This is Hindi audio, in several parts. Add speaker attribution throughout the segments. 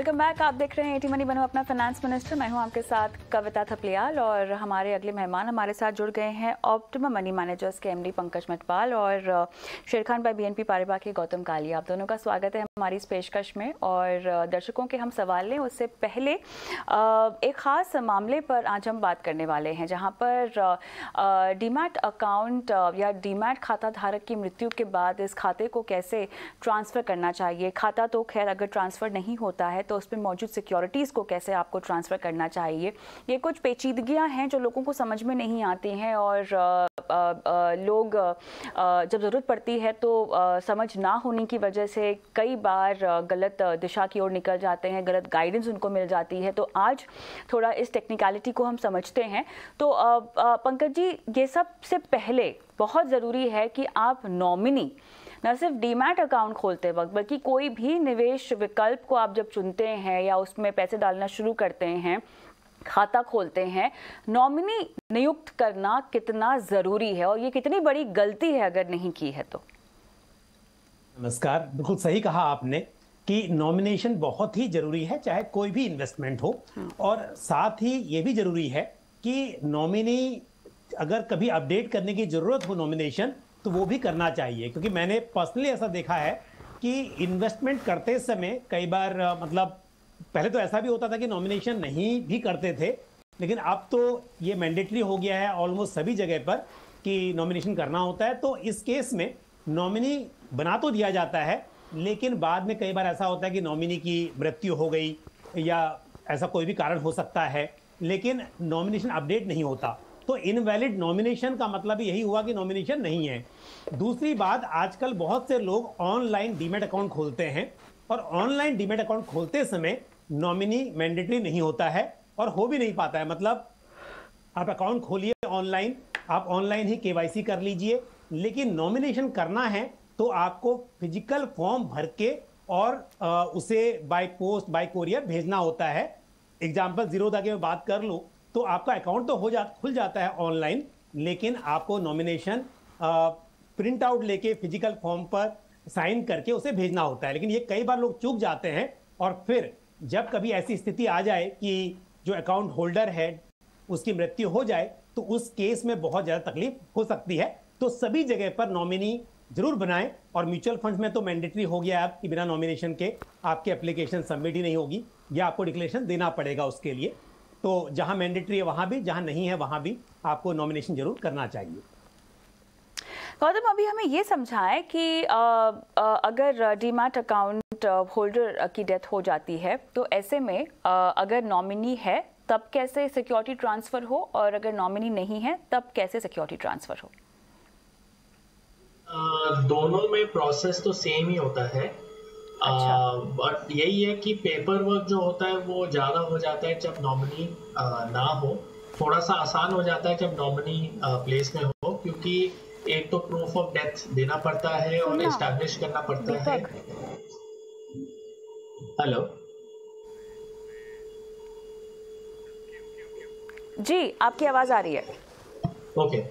Speaker 1: Welcome back. आप देख रहे हैं एटी मनी बनो अपना फाइनेंस मिनिस्टर। मैं हूं आपके साथ कविता थपलियाल और हमारे अगले मेहमान हमारे साथ जुड़ गए हैं ऑप्टिमम मनी मैनेजर्स के एमडी पंकज मटवाल और शेरखान बाय बीएनपी पारिबा के गौतम कालिया। आप दोनों का स्वागत है हमारी इस पेशकश में। और दर्शकों के हम सवाल लें उससे पहले एक ख़ास मामले पर आज हम बात करने वाले हैं, जहाँ पर डीमैट अकाउंट या डीमैट खाता धारक की मृत्यु के बाद इस खाते को कैसे ट्रांसफ़र करना चाहिए। खाता तो खैर अगर ट्रांसफ़र नहीं होता है तो उसमें मौजूद सिक्योरिटीज़ को कैसे आपको ट्रांसफ़र करना चाहिए। ये कुछ पेचीदगियां हैं जो लोगों को समझ में नहीं आती हैं और लोग जब ज़रूरत पड़ती है तो समझ ना होने की वजह से कई बार गलत दिशा की ओर निकल जाते हैं, गलत गाइडेंस उनको मिल जाती है। तो आज थोड़ा इस टेक्निकलिटी को हम समझते हैं। तो पंकज जी, ये सबसे पहले बहुत ज़रूरी है कि आप नॉमिनी न सिर्फ डीमैट अकाउंट खोलते वक्त बल्कि कोई भी निवेश विकल्प को आप जब चुनते हैं या उसमें पैसे डालना शुरू करते हैं, खाता खोलते हैं, नॉमिनी नियुक्त करना कितना ज़रूरी है और ये कितनी बड़ी गलती है अगर नहीं की है तो।
Speaker 2: नमस्कार। बिल्कुल सही कहा आपने कि नॉमिनेशन बहुत ही जरूरी है, चाहे कोई भी इन्वेस्टमेंट हो। और साथ ही ये भी जरूरी है कि नॉमिनी अगर कभी अपडेट करने की जरूरत हो नॉमिनेशन तो वो भी करना चाहिए, क्योंकि मैंने पर्सनली ऐसा देखा है कि इन्वेस्टमेंट करते समय कई बार मतलब पहले तो ऐसा भी होता था कि नॉमिनेशन नहीं भी करते थे, लेकिन अब तो ये मैंडेटरी हो गया है ऑलमोस्ट सभी जगह पर कि नॉमिनेशन करना होता है। तो इस केस में नॉमिनी बना तो दिया जाता है, लेकिन बाद में कई बार ऐसा होता है कि नॉमिनी की मृत्यु हो गई या ऐसा कोई भी कारण हो सकता है, लेकिन नॉमिनेशन अपडेट नहीं होता। तो इनवैलिड नॉमिनेशन का मतलब यही हुआ कि नॉमिनेशन नहीं है। दूसरी बात, आजकल बहुत से लोग ऑनलाइन डीमैट अकाउंट खोलते हैं और ऑनलाइन डीमैट अकाउंट खोलते समय नॉमिनी मैंडेटरी नहीं होता है और हो भी नहीं पाता है। मतलब आप अकाउंट खोलिए ऑनलाइन, आप ऑनलाइन ही केवाईसी कर लीजिए, लेकिन नॉमिनेशन करना है तो आपको फिजिकल फॉर्म भर के और उसे बाय पोस्ट बाय कोरियर भेजना होता है। एग्जाम्पल जीरोधा की मैं बात कर लूँ तो आपका अकाउंट तो खुल जाता है ऑनलाइन, लेकिन आपको नॉमिनेशन प्रिंट आउट लेके फिजिकल फॉर्म पर साइन करके उसे भेजना होता है। लेकिन ये कई बार लोग चूक जाते हैं और फिर जब कभी ऐसी स्थिति आ जाए कि जो अकाउंट होल्डर है उसकी मृत्यु हो जाए तो उस केस में बहुत ज़्यादा तकलीफ हो सकती है। तो सभी जगह पर नॉमिनी जरूर बनाएं। और म्यूचुअल फंड में तो मैंडेटरी हो गया है कि बिना नॉमिनेशन के आपकी एप्लीकेशन सबमिट ही नहीं होगी या आपको डिक्लेरेशन देना पड़ेगा उसके लिए। तो जहां मैंडेटरी है वहां भी, जहां नहीं है वहां भी आपको नॉमिनेशन जरूर करना चाहिए।
Speaker 1: गौतम, अभी हमें ये समझाएं कि अगर डीमैट अकाउंट होल्डर की डेथ हो जाती है तो ऐसे में अगर नॉमिनी है तब कैसे सिक्योरिटी ट्रांसफर हो और अगर नॉमिनी नहीं है तब कैसे सिक्योरिटी ट्रांसफर हो।
Speaker 3: दोनों में प्रोसेस तो सेम ही होता है।
Speaker 1: अच्छा।
Speaker 3: बट यही है कि पेपर वर्क जो होता है वो ज़्यादा हो जाता है जब नॉमिनी ना हो। थोड़ा सा आसान हो जाता है जब नॉमिनी प्लेस में हो, क्योंकि एक तो प्रूफ ऑफ डेथ देना पड़ता है और एस्टैब्लिश करना पड़ता है। हेलो
Speaker 1: जी, आपकी आवाज़ आ रही है।
Speaker 3: ओके।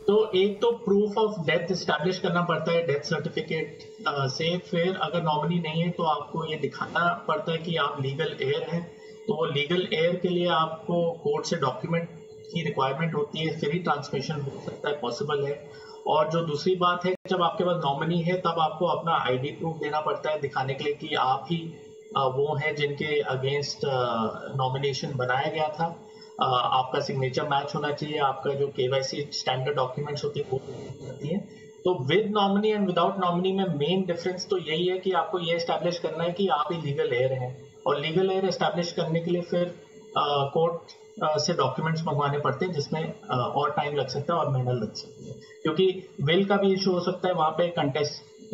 Speaker 3: तो एक तो प्रूफ ऑफ डेथ एस्टैब्लिश करना पड़ता है डेथ सर्टिफिकेट से। फिर अगर नॉमिनी नहीं है तो आपको ये दिखाना पड़ता है कि आप लीगल एयर हैं। तो लीगल एयर के लिए आपको कोर्ट से डॉक्यूमेंट की रिक्वायरमेंट होती है, फिर ही ट्रांसमिशन हो सकता है, पॉसिबल है। और जो दूसरी बात है, जब आपके पास नॉमिनी है तब आपको अपना आईडी प्रूफ देना पड़ता है दिखाने के लिए कि आप ही वो हैं जिनके अगेंस्ट नॉमिनेशन बनाया गया था। आपका सिग्नेचर मैच होना चाहिए, आपका जो केवाईसी स्टैंडर्ड डॉक्यूमेंट्स होती है वो होती है। तो with nominee and without nominee में मेन डिफरेंस तो यही है कि आपको ये एस्टैब्लिश करना है कि आप ही लीगल एयर हैं। और लीगल एयर एस्टैब्लिश करने के लिए फिर कोर्ट से डॉक्यूमेंट्स मंगवाने पड़ते हैं, जिसमें और टाइम लग सकता है और मेहनत लग सकती है, क्योंकि विल का भी इशू हो सकता है। वहाँ पे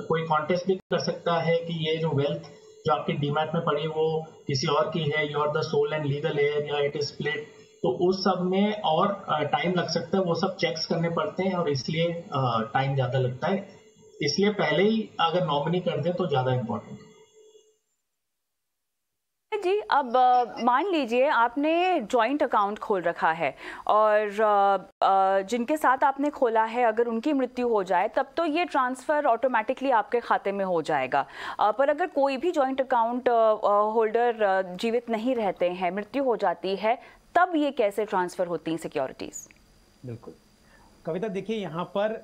Speaker 3: कोई कॉन्टेस्ट भी कर सकता है कि ये जो वेल्थ जो आपकी डीमैट में पड़ी है वो किसी और की है, you are the sole and legal heir, या इट इज स्प्लिट। तो उस सब में और टाइम लग सकता है, वो सब चेक्स करने पड़ते हैं और इसलिए टाइम ज़्यादा लगता है। इसलिए पहले ही अगर नॉमिनी कर दे तो ज़्यादा इम्पोर्टेंट है।
Speaker 1: पंकज जी, अब मान लीजिए आपने जॉइंट अकाउंट खोल रखा है और जिनके साथ आपने खोला है अगर उनकी मृत्यु हो जाए तब तो ये ट्रांसफ़र ऑटोमेटिकली आपके खाते में हो जाएगा, पर अगर कोई भी जॉइंट अकाउंट होल्डर जीवित नहीं रहते हैं, मृत्यु हो जाती है, तब ये कैसे ट्रांसफ़र होती हैं सिक्योरिटीज़?
Speaker 2: बिल्कुल कविता, देखिए यहाँ पर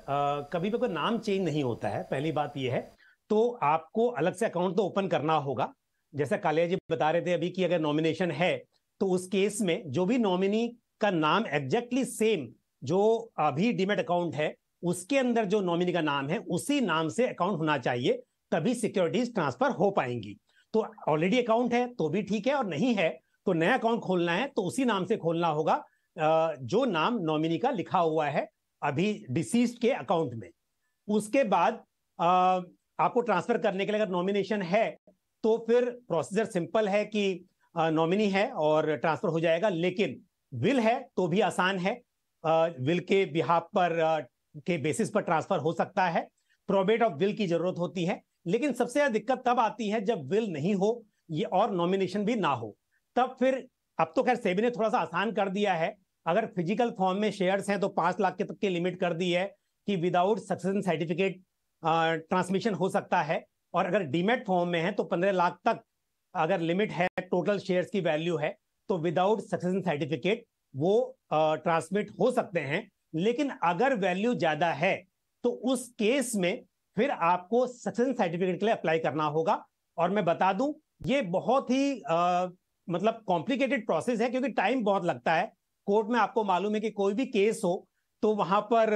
Speaker 2: कभी भी कोई नाम चेंज नहीं होता है, पहली बात ये है। तो आपको अलग से अकाउंट तो ओपन करना होगा। जैसा कालिया जी बता रहे थे अभी कि अगर नॉमिनेशन है तो उस केस में जो भी नॉमिनी का नाम एग्जैक्टली सेम जो अभी डीमैट अकाउंट है उसके अंदर जो नॉमिनी का नाम है उसी नाम से अकाउंट होना चाहिए, तभी सिक्योरिटीज ट्रांसफर हो पाएंगी। तो ऑलरेडी अकाउंट है तो भी ठीक है, और नहीं है तो नया अकाउंट खोलना है तो उसी नाम से खोलना होगा जो नाम नॉमिनी का लिखा हुआ है अभी डिसीज्ड के अकाउंट में। उसके बाद आपको ट्रांसफर करने के लिए अगर नॉमिनेशन है तो फिर प्रोसीजर सिंपल है कि नॉमिनी है और ट्रांसफर हो जाएगा। लेकिन विल है तो भी आसान है, विल के बिहाफ पर के बेसिस पर ट्रांसफर हो सकता है। प्रोबेट ऑफ विल की जरूरत होती है, लेकिन सबसे ज्यादा दिक्कत तब आती है जब विल नहीं हो ये और नॉमिनेशन भी ना हो। तब फिर अब तो खैर सेबी ने थोड़ा सा आसान कर दिया है, अगर फिजिकल फॉर्म में शेयर्स हैं तो 5 लाख के तक की लिमिट कर दी है कि विदाउट सक्सेशन सर्टिफिकेट ट्रांसमिशन हो सकता है, और अगर डीमैट फॉर्म में है तो 15 लाख तक अगर लिमिट है टोटल शेयर्स की वैल्यू है तो विदाउट सक्सेशन सर्टिफिकेट वो ट्रांसमिट हो सकते हैं। लेकिन अगर वैल्यू ज्यादा है तो उस केस में फिर आपको सक्सेशन सर्टिफिकेट के लिए अप्लाई करना होगा। और मैं बता दूं ये बहुत ही मतलब कॉम्प्लिकेटेड प्रोसेस है, क्योंकि टाइम बहुत लगता है। कोर्ट में आपको मालूम है कि कोई भी केस हो तो वहां पर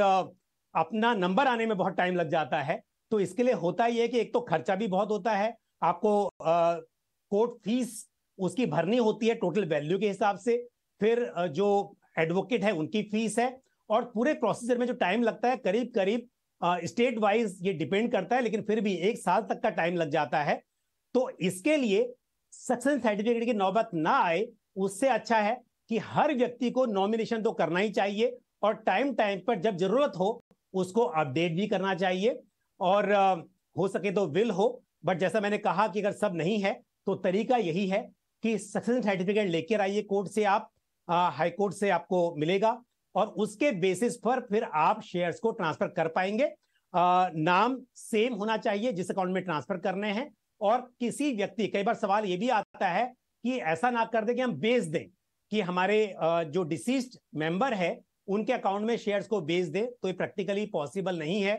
Speaker 2: अपना नंबर आने में बहुत टाइम लग जाता है। तो इसके लिए होता ही है कि एक तो खर्चा भी बहुत होता है, आपको कोर्ट फीस उसकी भरनी होती है टोटल वैल्यू के हिसाब से, फिर जो एडवोकेट है उनकी फीस है, और पूरे प्रोसीजर में जो टाइम लगता है करीब करीब स्टेट वाइज ये डिपेंड करता है, लेकिन फिर भी 1 साल तक का टाइम लग जाता है। तो इसके लिए सक्सेशन सर्टिफिकेट की नौबत ना आए उससे अच्छा है कि हर व्यक्ति को नॉमिनेशन तो करना ही चाहिए, और टाइम टाइम पर जब जरूरत हो उसको अपडेट भी करना चाहिए, और हो सके तो विल हो। बट जैसा मैंने कहा कि अगर सब नहीं है तो तरीका यही है कि सक्सेशन सर्टिफिकेट लेकर आइए कोर्ट से, आप हाई कोर्ट से आपको मिलेगा, और उसके बेसिस पर फिर आप शेयर्स को ट्रांसफर कर पाएंगे। नाम सेम होना चाहिए जिस अकाउंट में ट्रांसफर करने हैं, और किसी व्यक्ति, कई बार सवाल ये भी आता है कि ऐसा ना कर दे कि हम बेच दें, कि हमारे जो डिसीज्ड मेंबर है उनके अकाउंट में शेयर्स को बेच दें, तो ये प्रैक्टिकली पॉसिबल नहीं है।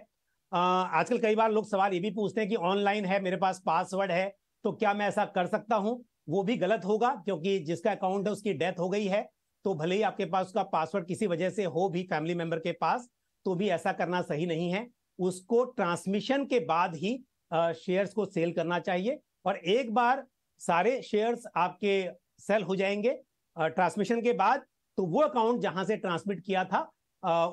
Speaker 2: आजकल कई बार लोग सवाल ये भी पूछते हैं कि ऑनलाइन है, मेरे पास पासवर्ड है, तो क्या मैं ऐसा कर सकता हूं? वो भी गलत होगा, क्योंकि जिसका अकाउंट है उसकी डेथ हो गई है, तो भले ही आपके पास उसका पासवर्ड किसी वजह से हो भी फैमिली मेंबर के पास, तो भी ऐसा करना सही नहीं है। उसको ट्रांसमिशन के बाद ही शेयर्स को सेल करना चाहिए, और एक बार सारे शेयर्स आपके सेल हो जाएंगे ट्रांसमिशन के बाद, तो वो अकाउंट जहां से ट्रांसमिट किया था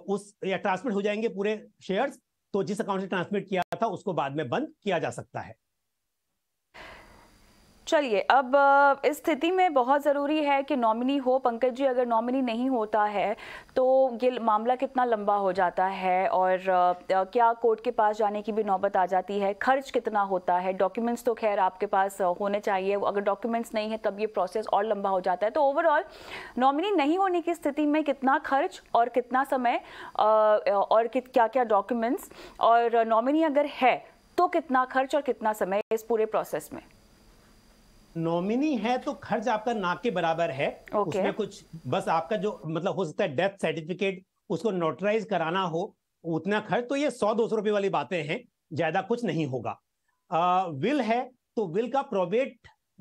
Speaker 2: उस या ट्रांसमिट हो जाएंगे पूरे शेयर्स, तो जिस अकाउंट से ट्रांसमिट किया था उसको बाद में बंद किया जा सकता है।
Speaker 1: चलिए, अब इस स्थिति में बहुत ज़रूरी है कि नॉमिनी हो। पंकज जी, अगर नॉमिनी नहीं होता है तो ये मामला कितना लंबा हो जाता है, और क्या कोर्ट के पास जाने की भी नौबत आ जाती है? खर्च कितना होता है? डॉक्यूमेंट्स तो खैर आपके पास होने चाहिए, अगर डॉक्यूमेंट्स नहीं है तब ये प्रोसेस और लंबा हो जाता है। तो ओवरऑल नॉमिनी नहीं होने की स्थिति में कितना खर्च और कितना समय और क्या क्या डॉक्यूमेंट्स, और नॉमिनी अगर है तो कितना खर्च और कितना समय इस पूरे प्रोसेस में?
Speaker 2: नॉमिनी है तो खर्च आपका ना के बराबर है। उसमें कुछ बस आपका जो मतलब हो सकता है डेथ सर्टिफिकेट उसको नोटराइज कराना हो, उतना खर्च, तो ये 100-200 रुपए वाली बातें हैं, ज्यादा कुछ नहीं होगा। विल है तो विल का प्रोबेट,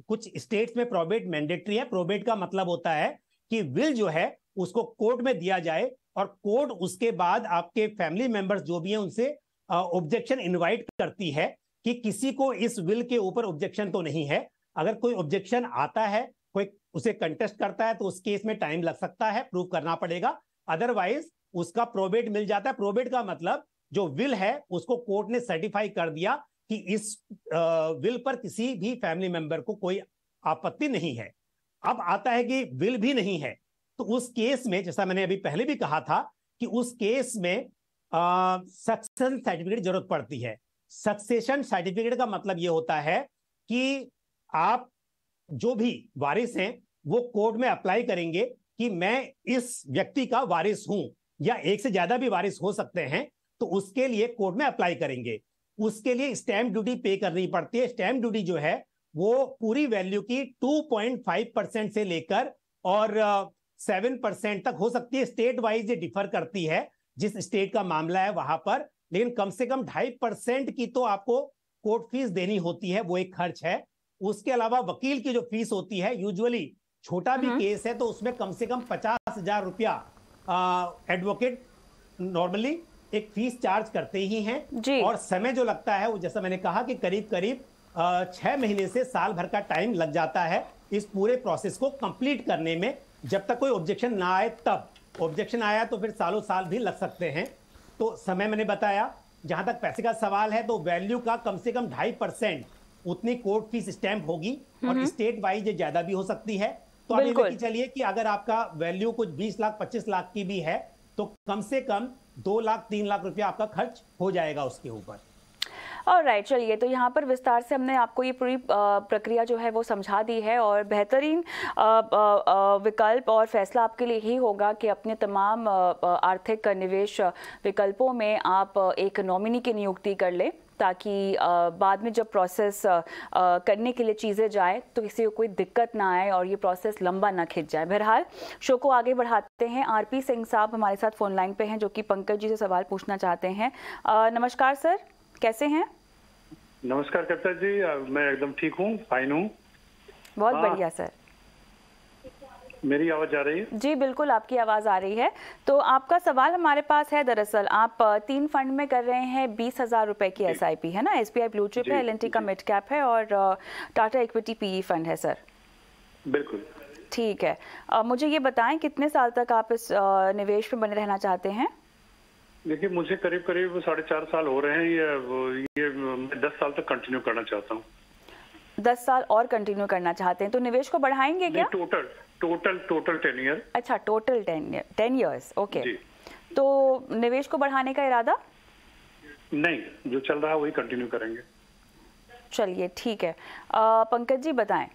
Speaker 2: कुछ स्टेट्स में प्रोबेट मैंडेटरी है। प्रोबेट का मतलब होता है कि विल जो है उसको कोर्ट में दिया जाए, और कोर्ट उसके बाद आपके फैमिली मेंबर्स जो भी हैं उनसे ऑब्जेक्शन इनवाइट करती है कि किसी को इस विल के ऊपर ऑब्जेक्शन तो नहीं है। अगर कोई ऑब्जेक्शन आता है, कोई उसे कंटेस्ट करता है, तो उस केस में टाइम लग सकता है, प्रूव करना पड़ेगा। अदरवाइज उसका प्रोबेट मिल जाता है। प्रोबेट का मतलब जो विल है उसको कोर्ट ने सर्टिफाई कर दिया कि इस विल पर किसी भी फैमिली मेंबर को कोई आपत्ति नहीं है। अब आता है कि विल भी नहीं है, तो उस केस में जैसा मैंने अभी पहले भी कहा था कि उस केस में सक्सेशन सर्टिफिकेट जरूरत पड़ती है। सक्सेशन सर्टिफिकेट का मतलब यह होता है कि आप जो भी वारिस हैं वो कोर्ट में अप्लाई करेंगे कि मैं इस व्यक्ति का वारिस हूं, या एक से ज्यादा भी वारिस हो सकते हैं, तो उसके लिए कोर्ट में अप्लाई करेंगे। उसके लिए स्टैंप ड्यूटी पे करनी पड़ती है। स्टैंप ड्यूटी जो है वो पूरी वैल्यू की 2.5% से लेकर और 7% तक हो सकती है। स्टेट वाइज ये डिफर करती है, जिस स्टेट का मामला है वहां पर, लेकिन कम से कम 2.5% की तो आपको कोर्ट फीस देनी होती है, वो एक खर्च है। उसके अलावा वकील की जो फीस होती है, यूजुअली छोटा भी केस है तो उसमें कम से कम 50,000 रुपया एडवोकेट नॉर्मली एक फीस चार्ज करते ही हैं। और समय जो लगता है वो, जैसा मैंने कहा, कि करीब करीब 6 महीने से साल भर का टाइम लग जाता है इस पूरे प्रोसेस को कंप्लीट करने में, जब तक कोई ऑब्जेक्शन ना आए तब। ऑब्जेक्शन आया तो फिर सालों साल भी लग सकते हैं। तो समय मैंने बताया। जहां तक पैसे का सवाल है, तो वैल्यू का कम से कम 2.5% उतनी कोर्ट फीस स्टैंप होगी, और स्टेट वाइज ये ज्यादा भी हो सकती है। तो आप ये चलिए कि अगर आपका वैल्यू कुछ 20 लाख 25 लाख की भी है, तो कम से कम 2 लाख 3 लाख रुपया आपका खर्च हो जाएगा उसके ऊपर।
Speaker 1: ऑलराइट, चलिए, तो यहाँ पर विस्तार से हमने आपको ये पूरी प्रक्रिया जो है वो समझा दी है, और बेहतरीन विकल्प और फैसला आपके लिए ही होगा कि अपने तमाम आर्थिक निवेश विकल्पों में आप एक नॉमिनी की नियुक्ति कर लें, ताकि बाद में जब प्रोसेस करने के लिए चीज़ें जाए तो किसी को कोई दिक्कत ना आए और ये प्रोसेस लंबा ना खिंच जाए। बहरहाल शो को आगे बढ़ाते हैं। आरपी सिंह साहब हमारे साथ फोन लाइन पे हैं, जो कि पंकज जी से सवाल पूछना चाहते हैं। नमस्कार सर, कैसे हैं?
Speaker 4: नमस्कार कविता जी, मैं एकदम ठीक हूँ, फाइन हूँ।
Speaker 1: बहुत बढ़िया सर।
Speaker 4: मेरी आवाज आ रही है?
Speaker 1: जी बिल्कुल, आपकी आवाज आ रही है। तो आपका सवाल हमारे पास है, दरअसल आप 3 फंड में कर रहे हैं 20,000 रुपए की SIP, है ना? SBI ब्लू चिप है, LNT का मिड कैप है, और टाटा इक्विटी PE फंड है सर।
Speaker 4: बिल्कुल
Speaker 1: ठीक है। मुझे ये बताएं कितने साल तक आप इस निवेश में बने रहना चाहते हैं?
Speaker 4: देखिए, मुझे करीब करीब 4.5 साल हो रहे हैं। ये मैं 10 साल तक कंटिन्यू करना चाहता हूँ।
Speaker 1: 10 साल और कंटिन्यू करना चाहते हैं, तो निवेश को बढ़ाएंगे क्या?
Speaker 4: Total 10 year.
Speaker 1: अच्छा, टोटल 10 ईयर्स, ओके। तो निवेश को बढ़ाने का इरादा
Speaker 4: नहीं, जो चल रहा है वही कंटिन्यू करेंगे।
Speaker 1: चलिए ठीक है। पंकज जी बताएं।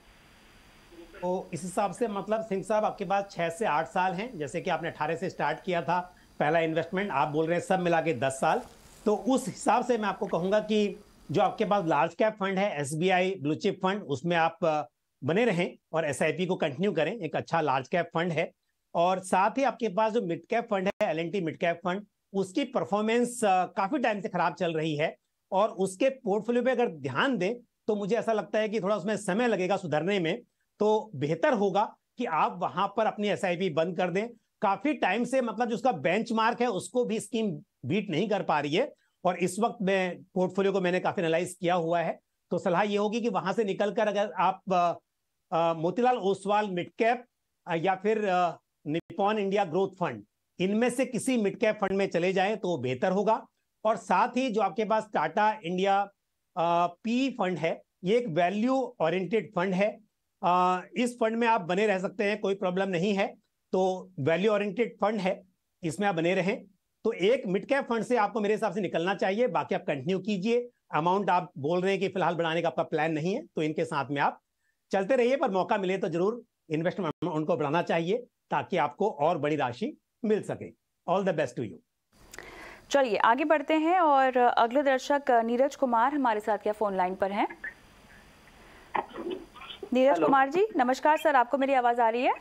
Speaker 2: तो इस हिसाब से मतलब सिंह साहब आपके पास 6 से 8 साल हैं, जैसे कि आपने 18 से स्टार्ट किया था पहला इन्वेस्टमेंट, आप बोल रहे हैं सब मिला के 10 साल। तो उस हिसाब से मैं आपको कहूंगा कि जो आपके पास लार्ज कैप फंड है SBI ब्लू चिप फंड, उसमें आप बने रहें और SIP को कंटिन्यू करें। एक अच्छा लार्ज कैप फंड है। और साथ ही आपके पास जो मिड कैप फंड है LNT मिड कैप फंड, उसकी परफॉर्मेंस काफी टाइम से खराब चल रही है, और उसके पोर्टफोलियो पे अगर ध्यान दें तो मुझे ऐसा लगता है कि थोड़ा उसमें समय लगेगा सुधरने में। तो बेहतर होगा कि आप वहां पर अपनी SIP बंद कर दें। काफी टाइम से मतलब जो उसका बेंचमार्क है उसको भी स्कीम बीट नहीं कर पा रही है, और इस वक्त में पोर्टफोलियो को मैंने काफी एनालाइज किया हुआ है। तो सलाह ये होगी कि वहां से निकलकर अगर आप मोतीलाल ओसवाल मिड कैप या फिर निप्पॉन इंडिया ग्रोथ फंड, इनमें से किसी मिड कैप फंड में चले जाएं तो बेहतर होगा। और साथ ही जो आपके पास टाटा इंडिया PE फंड है, ये एक वैल्यू ओरिएंटेड फंड है। इस फंड में आप बने रह सकते हैं, कोई प्रॉब्लम नहीं है। तो वैल्यू ओरिएंटेड फंड है, इसमें आप बने रहें। तो एक मिड कैप फंड से आपको मेरे हिसाब से निकलना चाहिए, बाकी आप कंटिन्यू कीजिए। अमाउंट आप बोल रहे हैं कि फिलहाल बढ़ाने का आपका प्लान नहीं है, तो इनके साथ में आप चलते रहिए, पर मौका मिले तो जरूर इन्वेस्टमेंट उनको बढ़ाना चाहिए ताकि आपको और बड़ी राशि मिल सके। All the best to you.
Speaker 1: चलिए आगे बढ़ते हैं, और अगले दर्शक नीरज कुमार हमारे साथ क्या फोन लाइन पर हैं। नीरज कुमार जी नमस्कार सर, आपको मेरी आवाज आ रही है?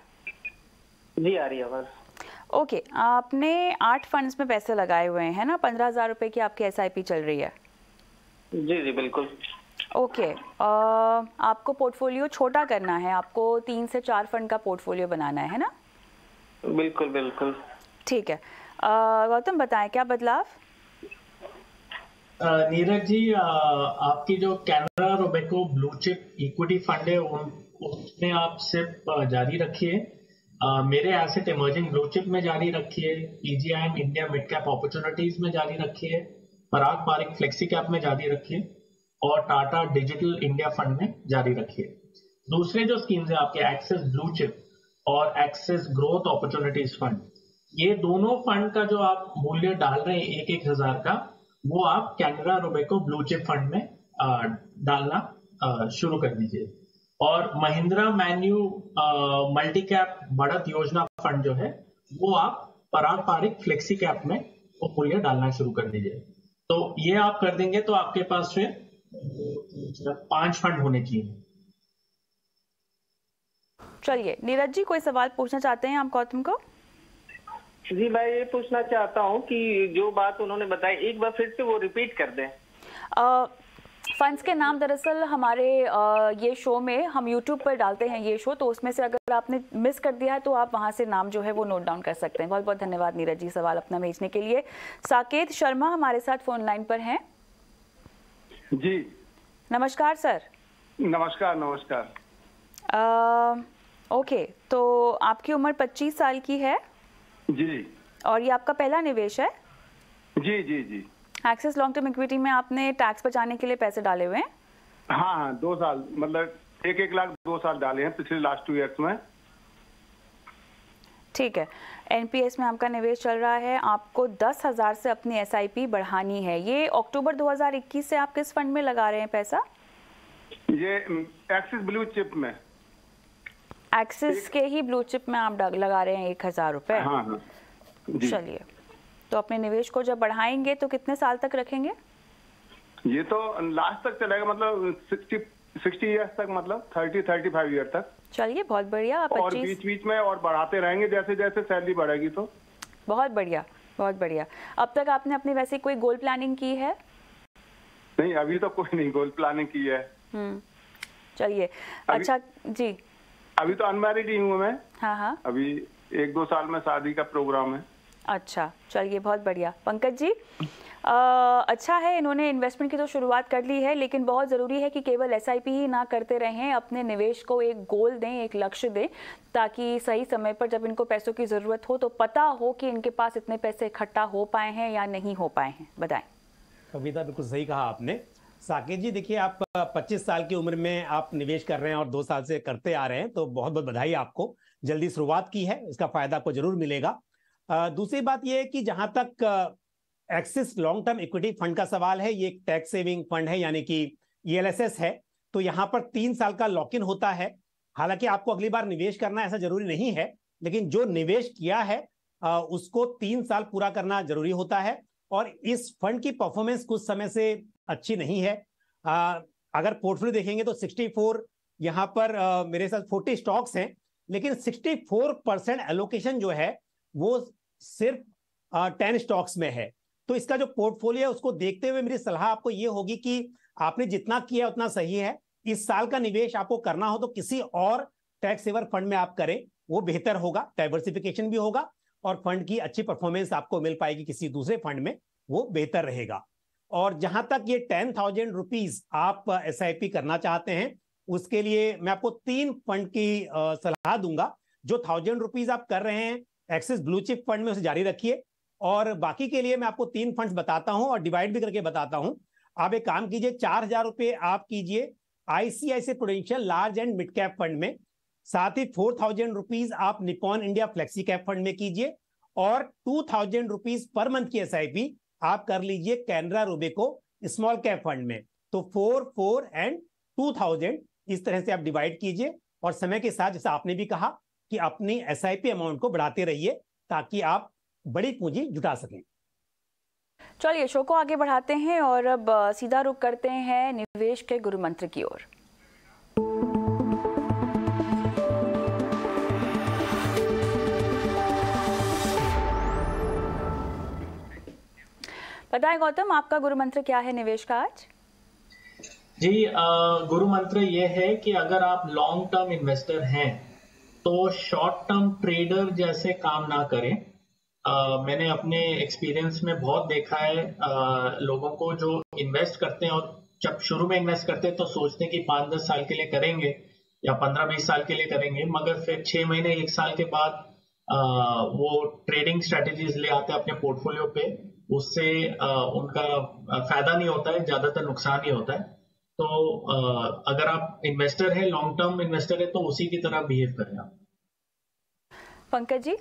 Speaker 5: जी आ रही है आवाज।
Speaker 1: ओके, आपने 8 फंड्स में पैसे लगाए हुए हैं ना? 15,000 रुपए की आपकी SIP चल रही है?
Speaker 5: जी जी बिल्कुल।
Speaker 1: ओके, आपको पोर्टफोलियो छोटा करना है, आपको 3 से 4 फंड का पोर्टफोलियो बनाना है ना?
Speaker 5: बिल्कुल बिल्कुल।
Speaker 1: ठीक है, गौतम बताएं क्या बदलाव?
Speaker 3: नीरज जी, आपकी जो Canara Robeco blue chip equity fund है उसमें आप सिर्फ जारी रखिए। मेरे एसेट इमर्जिंग ब्लू चिप में जारी रखिए, PGIM India mid cap opportunities में जारी रखिए, पराग पारिक फ्लेक्सी कैप में जारी रखिए, और टाटा डिजिटल इंडिया फंड में जारी रखिए। दूसरे जो स्कीम्स है आपके एक्सेस ब्लू चिप और एक्सेस ग्रोथ अपॉर्चुनिटीज फंड, ये दोनों फंड का जो आप मूल्य डाल रहे हैं 1,000 का, वो आप Canara Robeco blue chip fund में डालना शुरू कर दीजिए। और महिंद्रा मैन्यू मल्टी कैप बढ़त योजना फंड जो है वो आप पारंपरिक फ्लेक्सी कैप में वो मूल्य डालना शुरू कर दीजिए। तो ये आप कर देंगे तो आपके पास फिर 5 फंड होने चाहिए।
Speaker 1: चलिए नीरज जी, कोई सवाल पूछना चाहते हैं आप गौतम को?
Speaker 5: जी, मैं ये पूछना चाहता हूँ कि जो बात उन्होंने बताई एक बार फिर से वो रिपीट कर दें।
Speaker 1: फंड्स के नाम दरअसल हमारे ये शो में हम यूट्यूब पर डालते हैं ये शो, तो उसमें से अगर आपने मिस कर दिया है तो आप वहां से नाम जो है वो नोट डाउन कर सकते हैं। बहुत बहुत धन्यवाद नीरज जी सवाल अपना भेजने के लिए। साकेत शर्मा हमारे साथ फोन लाइन पर हैं।
Speaker 6: जी
Speaker 1: नमस्कार सर।
Speaker 6: नमस्कार। नमस्कार।
Speaker 1: ओके, तो आपकी उम्र 25 साल की है
Speaker 6: जी। और
Speaker 1: ये आपका पहला निवेश है?
Speaker 6: जी जी जी।
Speaker 1: एक्सिस लॉन्ग टर्म इक्विटी में आपने टैक्स बचाने के लिए पैसे डाले हुए हैं?
Speaker 6: हाँ, 2 साल, मतलब 1 लाख 2 साल डाले हैं पिछले लास्ट 2 ईयर्स में।
Speaker 1: ठीक है, एनपीएस में आपका निवेश चल रहा है, आपको 10,000 से अपनी एसआईपी बढ़ानी है। ये अक्टूबर 2021 से आप किस फंड में लगा रहे हैं पैसा?
Speaker 6: ये एक्सिस ब्लू चिप में।
Speaker 1: एक्सिस के ही ब्लू चिप में आप लगा रहे हैं 1,000 रुपए?
Speaker 6: हाँ हाँ।
Speaker 1: चलिए, तो अपने निवेश को जब बढ़ाएंगे तो कितने साल तक रखेंगे?
Speaker 6: ये तो लास्ट तक चलेगा, मतलब 60 ईयर्स तक, मतलब 30-35 ईयर तक।
Speaker 1: चलिए बहुत बढ़िया। आप
Speaker 6: और बीच बीच में और बढ़ाते रहेंगे जैसे जैसे सैलरी बढ़ेगी तो।
Speaker 1: बहुत बढ़िया, बहुत बढ़िया। अब तक आपने अपनी वैसे कोई गोल प्लानिंग की है?
Speaker 6: नहीं, अभी तो कोई नहीं गोल प्लानिंग की है।
Speaker 1: चलिए, अच्छा जी।
Speaker 6: अभी तो अनमैरिड ही हूँ मैं।
Speaker 1: हाँ हाँ।
Speaker 6: अभी 1-2 साल में शादी का प्रोग्राम है।
Speaker 1: अच्छा, चलिए बहुत बढ़िया। पंकज जी, अच्छा है इन्होंने इन्वेस्टमेंट की तो शुरुआत कर ली है, लेकिन बहुत ज़रूरी है कि केवल एसआईपी ही ना करते रहें, अपने निवेश को एक गोल दें, एक लक्ष्य दें, ताकि सही समय पर जब इनको पैसों की ज़रूरत हो तो पता हो कि इनके पास इतने पैसे इकट्ठा हो पाए हैं या नहीं हो पाए हैं। बताएं।
Speaker 2: कविता, बिल्कुल सही कहा आपने। साकेत जी, देखिए आप 25 साल की उम्र में आप निवेश कर रहे हैं और 2 साल से करते आ रहे हैं, तो बहुत बहुत बधाई आपको। जल्दी शुरुआत की है, इसका फायदा आपको जरूर मिलेगा। दूसरी बात यह है कि जहां तक axis long term equity fund का सवाल है, ये एक टैक्स सेविंग फंड है, यानी कि ELSS है, तो यहाँ पर 3 साल का लॉक इन होता है। हालांकि आपको अगली बार निवेश करना ऐसा जरूरी नहीं है, लेकिन जो निवेश किया है उसको 3 साल पूरा करना जरूरी होता है। और इस फंड की परफॉर्मेंस कुछ समय से अच्छी नहीं है। अगर पोर्टफोलियो देखेंगे तो 64 यहाँ पर मेरे साथ 40 स्टॉक्स हैं, लेकिन 64% एलोकेशन जो है वो सिर्फ 10 स्टॉक्स में है। तो इसका जो पोर्टफोलियो है उसको देखते हुए मेरी सलाह आपको ये होगी कि आपने जितना किया उतना सही है। इस साल का निवेश आपको करना हो तो किसी और टैक्स सेवर फंड में आप करें, वो बेहतर होगा, डाइवर्सिफिकेशन भी होगा और फंड की अच्छी परफॉर्मेंस आपको मिल पाएगी किसी दूसरे फंड में, वो बेहतर रहेगा। और जहां तक ये 10,000 रुपीज आप SIP करना चाहते हैं, उसके लिए मैं आपको 3 फंड की सलाह दूंगा। जो 1,000 रुपीज आप कर रहे हैं एक्सिस ब्लू चिप फंड में, उसे जारी रखिए। और बाकी के लिए मैं आपको 3 फंड्स बताता हूं और डिवाइड भी करके बताता हूं। आप एक काम कीजिए, 4,000 रुपए आप कीजिए ICICI prudential large and mid cap fund में, साथ ही 4,000 रुपीज आप Nippon India flexi cap fund में कीजिए, और 2,000 रुपीज पर मंथ की SIP आप कर लीजिए कैनरा रूबेको स्मॉल कैप फंड में। तो 4 एंड 2,000 इस तरह से आप डिवाइड कीजिए, और समय के साथ जैसा आपने भी कहा कि अपनी SIP अमाउंट को बढ़ाते रहिए ताकि आप बड़ी पूंजी जुटा सकें।
Speaker 1: चलिए शो को आगे बढ़ाते हैं और अब सीधा रुख करते हैं निवेश के गुरु मंत्र की ओर। बताएं गौतम, आपका गुरु मंत्र क्या है निवेश का आज?
Speaker 3: जी, गुरु मंत्र ये है कि अगर आप लॉन्ग टर्म इन्वेस्टर हैं तो शॉर्ट टर्म ट्रेडर जैसे काम ना करें। मैंने अपने एक्सपीरियंस में बहुत देखा है लोगों को जो इन्वेस्ट करते हैं और जब शुरू में इन्वेस्ट करते हैं तो सोचते हैं कि 5-10 साल के लिए करेंगे या 15-20 साल के लिए करेंगे, मगर फिर 6 महीने 1 साल के बाद वो ट्रेडिंग स्ट्रेटेजीज ले आते हैं अपने पोर्टफोलियो पे। उससे उनका फायदा नहीं होता है, ज्यादातर नुकसान ही होता है। तो अगर आप इन्वेस्टर है, लॉन्ग टर्म इन्वेस्टर है, तो उसी की तरह बिहेव करें आप।
Speaker 1: पंकज जी।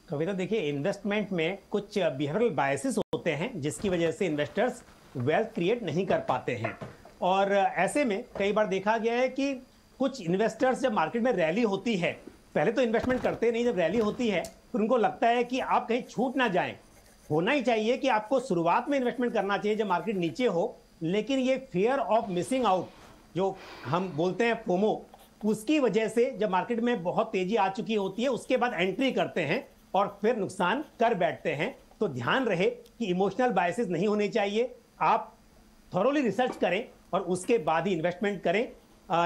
Speaker 2: कविता, देखिए इन्वेस्टमेंट में कुछ बिहेवियरल बायसेस होते हैं जिसकी वजह से इन्वेस्टर्स वेल्थ क्रिएट नहीं कर पाते हैं, और ऐसे में कई बार देखा गया है कि कुछ इन्वेस्टर्स जब मार्केट में रैली होती है, पहले तो इन्वेस्टमेंट करते नहीं, जब रैली होती है तो उनको लगता है कि आप कहीं छूट ना जाएं। होना ही चाहिए कि आपको शुरुआत में इन्वेस्टमेंट करना चाहिए जब मार्केट नीचे हो, लेकिन ये फियर ऑफ मिसिंग आउट जो हम बोलते हैं फोमो, उसकी वजह से जब मार्केट में बहुत तेजी आ चुकी होती है उसके बाद एंट्री करते हैं और फिर नुकसान कर बैठते हैं। तो ध्यान रहे कि इमोशनल बायसेस नहीं होने चाहिए, आप थॉरोली रिसर्च करें और उसके बाद ही इन्वेस्टमेंट करें।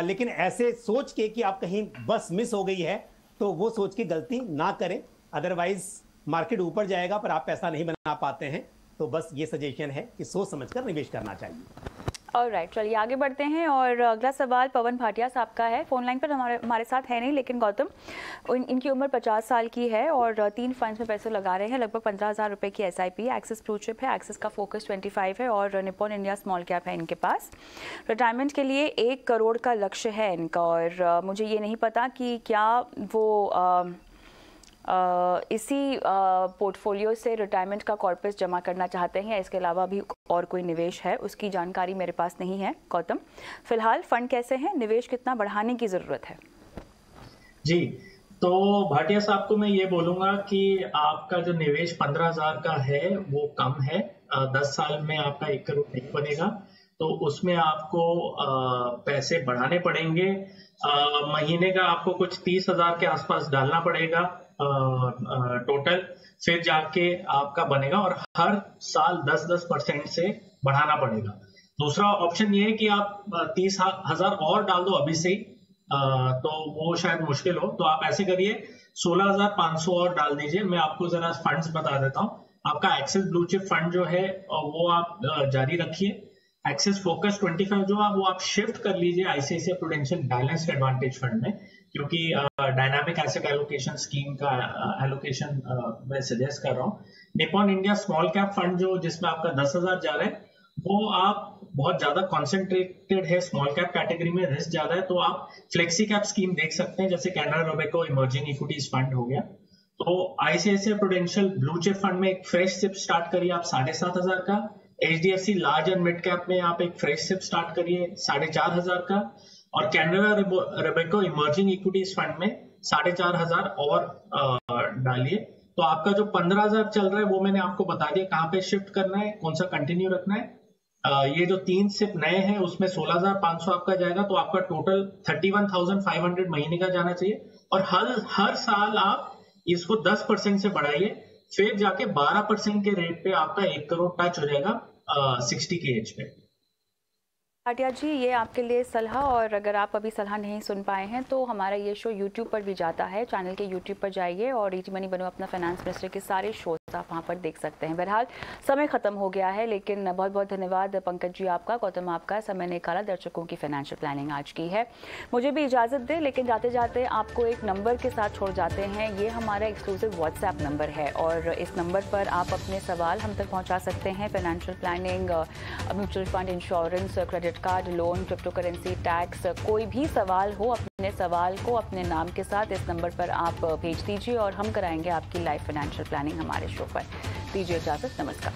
Speaker 2: लेकिन ऐसे सोच के कि आप कहीं बस मिस हो गई है तो वो सोच के गलती ना करें, अदरवाइज मार्केट ऊपर जाएगा पर आप पैसा नहीं बना पाते हैं। तो बस ये सजेशन है कि सोच समझकर निवेश करना चाहिए।
Speaker 1: ऑलराइट, चलिए आगे बढ़ते हैं और अगला सवाल पवन भाटिया साहब का है। फोन लाइन पर हमारे साथ है नहीं, लेकिन गौतम, इनकी उम्र 50 साल की है और 3 फंड्स में पैसे लगा रहे हैं। लगभग 15,000 रुपये की SIP, एक्सिस ब्लू चिप है, एक्सिस का फोकस 25 है और निप्पॉन इंडिया स्मॉल कैप है इनके पास। रिटायरमेंट के लिए 1 करोड़ का लक्ष्य है इनका और मुझे ये नहीं पता कि क्या वो इसी पोर्टफोलियो से रिटायरमेंट का कॉर्पस जमा करना चाहते हैं या इसके अलावा भी और कोई निवेश है, उसकी जानकारी मेरे पास नहीं है। गौतम, फिलहाल फंड कैसे हैं, निवेश कितना बढ़ाने की जरूरत है?
Speaker 3: जी, तो भाटिया साहब को मैं ये बोलूंगा कि आपका जो निवेश 15,000 का है वो कम है। 10 साल में आपका 1 करोड़ नहीं बनेगा, तो उसमें आपको पैसे बढ़ाने पड़ेंगे। महीने का आपको कुछ 30,000 के आसपास डालना पड़ेगा टोटल, फिर जाके आपका बनेगा और हर साल 10% से बढ़ाना पड़ेगा। दूसरा ऑप्शन ये है कि आप 30,000 और डाल दो अभी से ही, तो वो शायद मुश्किल हो, तो आप ऐसे करिए 16,500 और डाल दीजिए। मैं आपको जरा फंड्स बता देता हूँ। आपका एक्सिस ब्लू चिप फंड जो है वो आप जारी रखिए। एक्सिस फोकस 25 जो है वो आप शिफ्ट कर लीजिए ICICI prudential balanced advantage fund में, क्योंकि डायनामिक एसेट एलोकेशन स्कीम का एलोकेशन मैं सजेस्ट कर रहा हूँ। Nippon India small cap fund जो जिसमें आपका 10,000 जा रहा है, वो आप बहुत ज्यादा कॉन्सेंट्रेटेड है, स्मॉल कैप कैटेगरी में रिस्क ज्यादा है, तो आप फ्लेक्सी कैप स्कीम देख सकते हैं, जैसे Canara Robeco emerging equities fund हो गया। तो ICICI prudential blue chip fund में एक फ्रेश सिप स्टार्ट करिए आप 7,500 का। HDFC large and mid cap में आप एक फ्रेश सिप स्टार्ट करिए 4,500 का, और Canara Robeco emerging equities fund में 4,500 और डालिए। तो आपका जो 15,000 चल रहा है वो मैंने आपको बता दिया कहाँ पे शिफ्ट करना है, कौन सा कंटिन्यू रखना है। ये जो 3 सिप नए हैं उसमें 16,500 आपका जाएगा, तो आपका टोटल 31,500 महीने का जाना चाहिए। और हर साल आप इसको 10% से बढ़ाइए, फिर जाके 12% के रेट पे आपका 1 करोड़ टच हो जाएगा 60 की एज पे।
Speaker 1: भाटिया जी, ये आपके लिए सलाह, और अगर आप अभी सलाह नहीं सुन पाए हैं तो हमारा ये शो YouTube पर भी जाता है। चैनल के YouTube पर जाइए और ईटी मनी बनो अपना फाइनेंस मिनिस्टर के सारे शोज आप वहाँ पर देख सकते हैं। बहरहाल समय खत्म हो गया है, लेकिन बहुत बहुत धन्यवाद पंकज जी आपका, गौतम आपका, समय निकाला दर्शकों की फाइनेंशियल प्लानिंग आज की है। मुझे भी इजाज़त दें, लेकिन जाते जाते आपको एक नंबर के साथ छोड़ जाते हैं। ये हमारा एक्सक्लूसिव व्हाट्सएप नंबर है और इस नंबर पर आप अपने सवाल हम तक पहुँचा सकते हैं। Financial planning, mutual fund, insurance, credit card, loan, crypto currency, tax, कोई भी सवाल हो, अपने सवाल को अपने नाम के साथ इस नंबर पर आप भेज दीजिए और हम कराएंगे आपकी लाइव फाइनेंशियल प्लानिंग हमारे शो पर। दीजिए इजाजत, नमस्कार।